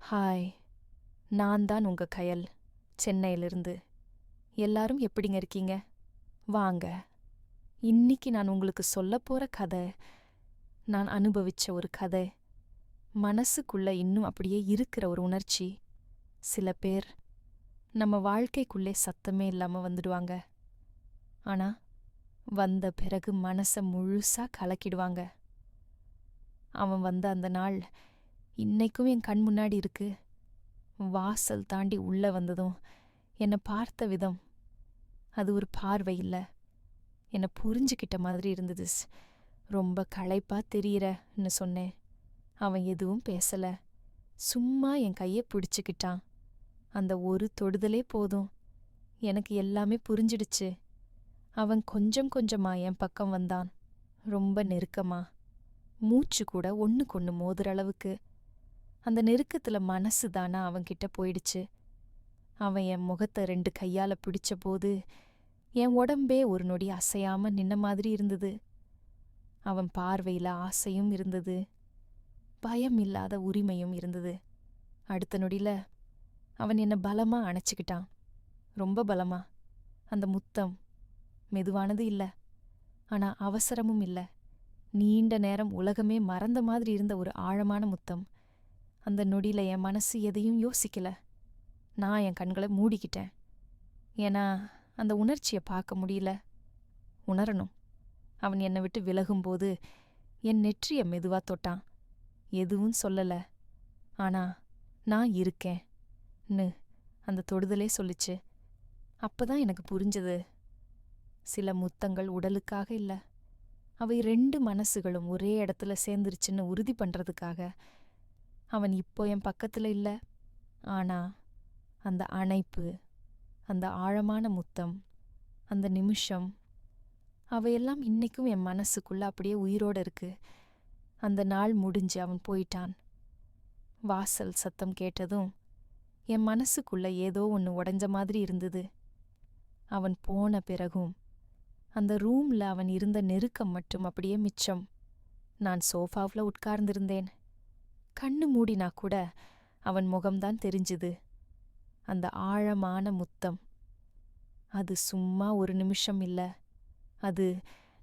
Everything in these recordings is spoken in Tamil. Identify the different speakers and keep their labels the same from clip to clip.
Speaker 1: ஹாய், நான் தான் உங்க கயல், சென்னையிலிருந்து. எல்லாரும் எப்படிங்க இருக்கீங்க? வாங்க, இன்னிக்கு நான் உங்களுக்கு சொல்லப் போற கதை, நான் அனுபவிச்ச ஒரு கதை. மனசுக்குள்ள இன்னும் அப்படியே இருக்கிற ஒரு உணர்ச்சி. சில பேர் நம்ம வாழ்க்கைக்குள்ளே சத்தமே இல்லாம வந்துடுவாங்க. ஆனா, வந்த பிறகு மனச முழுசா கலக்கிடுவாங்க. அவன் வந்த அந்த நாள் இன்னைக்கும் என் கண் முன்னாடி இருக்கு. வாசல் தாண்டி உள்ள வந்ததும் என்ன பார்த்த விதம், அது ஒரு பார்வை இல்ல, என்ன புரிஞ்சுக்கிட்ட மாதிரி இருந்தது. ரொம்ப களைப்பா தெரியறன்னு சொன்னேன். அவன் எதுவும் பேசல. சும்மா என் கைய பிடிச்சுக்கிட்டான். அந்த ஒரு தொடுதலே போதும், எனக்கு எல்லாமே புரிஞ்சிடுச்சு. அவன் கொஞ்சம் கொஞ்சமா என் பக்கம் வந்தான், ரொம்ப நெருக்கமா. மூச்சு கூட ஒண்ணுக்கொண்ணு மோதுற அளவுக்கு. அந்த நெருக்கத்துல மனசு தானா அவன்கிட்ட போயிடுச்சு. அவன் என் முகத்தை 2 கையால பிடிச்சபோது என் உடம்பே ஒரு நொடி அசையாம நின்ன மாதிரி இருந்தது. அவன் பார்வையில ஆசையும் இருந்தது, பயம் இல்லாத உரிமையும் இருந்தது. அடுத்த நொடியில அவன் என்ன பலமா அணைச்சுக்கிட்டான், ரொம்ப பலமா. அந்த முத்தம் மெதுவானது இல்ல, ஆனா அவசரமும் இல்ல. நீண்ட நேரம் உலகமே மறந்த மாதிரி இருந்த ஒரு ஆழமான முத்தம். அந்த நொடியில என் மனசு எதையும் யோசிக்கல. நான் என் கண்களை மூடிக்கிட்டேன். ஏன்னா அந்த உணர்ச்சியை பார்க்க முடியல, உணரணும். அவன் என்னை விட்டு விலகும்போது என் நெற்றிய மெதுவா தொட்டான். எதுவும் சொல்லல, ஆனா நான் இருக்கேன்னு அந்த தொடுதலே சொல்லுச்சு. அப்பதான் எனக்கு புரிஞ்சது, சில முத்தங்கள் உடலுக்காக இல்ல, அவை 2 மனசுகளும் ஒரே இடத்துல சேர்ந்துருச்சுன்னு உறுதி பண்றதுக்காக. அவன் இப்போ என் பக்கத்துல இல்ல, ஆனா அந்த அணைப்பு, அந்த ஆழமான முத்தம், அந்த நிமிஷம், அவையெல்லாம் இன்னைக்கும் என் மனசுக்குள்ள அப்படியே உயிரோட இருக்கு. அந்த நாள் முடிஞ்சு அவன் போயிட்டான். வாசல் சத்தம் கேட்டதும் என் மனசுக்குள்ள ஏதோ ஒன்று உடைஞ்ச மாதிரி இருந்தது. அவன் போன பிறகும் அந்த ரூம்ல அவன் இருந்த நெருக்கம் மட்டும் அப்படியே மிச்சம். நான் சோஃபாவுல உட்கார்ந்திருந்தேன். கண்ணு மூடினா கூட அவன் முகம்தான் தெரிஞ்சுது. அந்த ஆழமான முத்தம், அது சும்மா ஒரு நிமிஷம் இல்ல, அது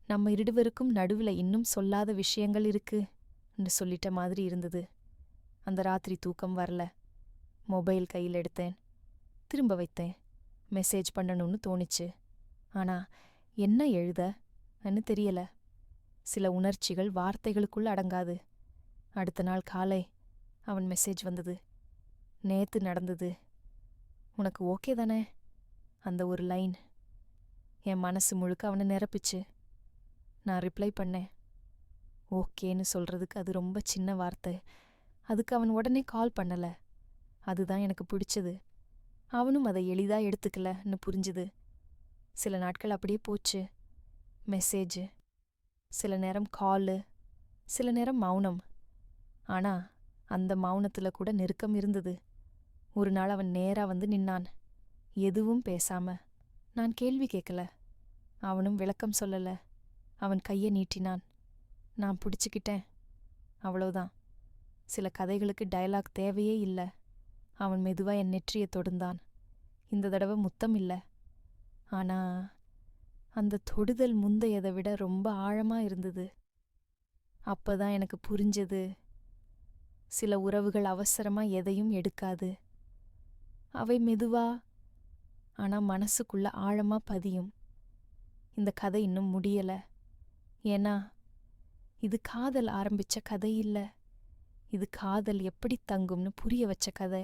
Speaker 1: நம்ம இருவருக்கும் நடுவுல இன்னும் சொல்லாத விஷயங்கள் இருக்குன்னு சொல்லிட்ட மாதிரி இருந்தது. அந்த ராத்திரி தூக்கம் வரல. மொபைல் கையில் எடுத்தேன், திரும்ப வைத்தேன். மெசேஜ் பண்ணணும்னு தோணிச்சு, ஆனா என்ன எழுதன்னு தெரியல. சில உணர்ச்சிகள் வார்த்தைகளுக்குள்ள அடங்காது. அடுத்த நாள் காலை அவன் மெசேஜ் வந்தது. நேத்து நடந்தது உனக்கு ஓகே தானே? அந்த ஒரு லைன் என் மனசு முழுக்க அவனை நிரப்பிச்சு. நான் ரிப்ளை பண்ணேன், ஓகேன்னு சொல்றதுக்கு அது ரொம்ப சின்ன வார்த்தை. அதுக்கு அவன் உடனே கால் பண்ணல. அதுதான் எனக்கு பிடிச்சது. அவனும் அதை எளிதா எடுத்துக்கலன்னு புரிஞ்சுது. சில நாட்கள் அப்படியே போச்சு. மெசேஜ், சில நேரம் காலு, சில நேரம் மௌனம். ஆனா அந்த மௌனத்துல கூட நெருக்கம் இருந்தது. ஒரு நாள் அவன் நேரா வந்து நின்னான், எதுவும் பேசாம. நான் கேள்வி கேட்கல, அவனும் விளக்கம் சொல்லல. அவன் கையை நீட்டினான், நான் பிடிச்சுக்கிட்டேன். அவ்வளவுதான். சில கதைகளுக்கு டயலாக் தேவையே இல்ல. அவன் மெதுவா என் நெற்றியை தொடுந்தான். இந்த தடவை முத்தம் இல்ல, ஆனா அந்த தொடுதல் முந்தையதை விட ரொம்ப ஆழமா இருந்தது. அப்பதான் எனக்கு புரிஞ்சது, சில உறவுகள் அவசரமா எதையும் எடுக்காது. அவை மெதுவா, ஆனா மனசுக்குள்ள ஆழமா பதியும். இந்த கதை இன்னும் முடியல. ஏன்னா இது காதல் ஆரம்பிச்ச கதை இல்ல, இது காதல் எப்படி தங்கும்னு புரிய வச்ச கதை.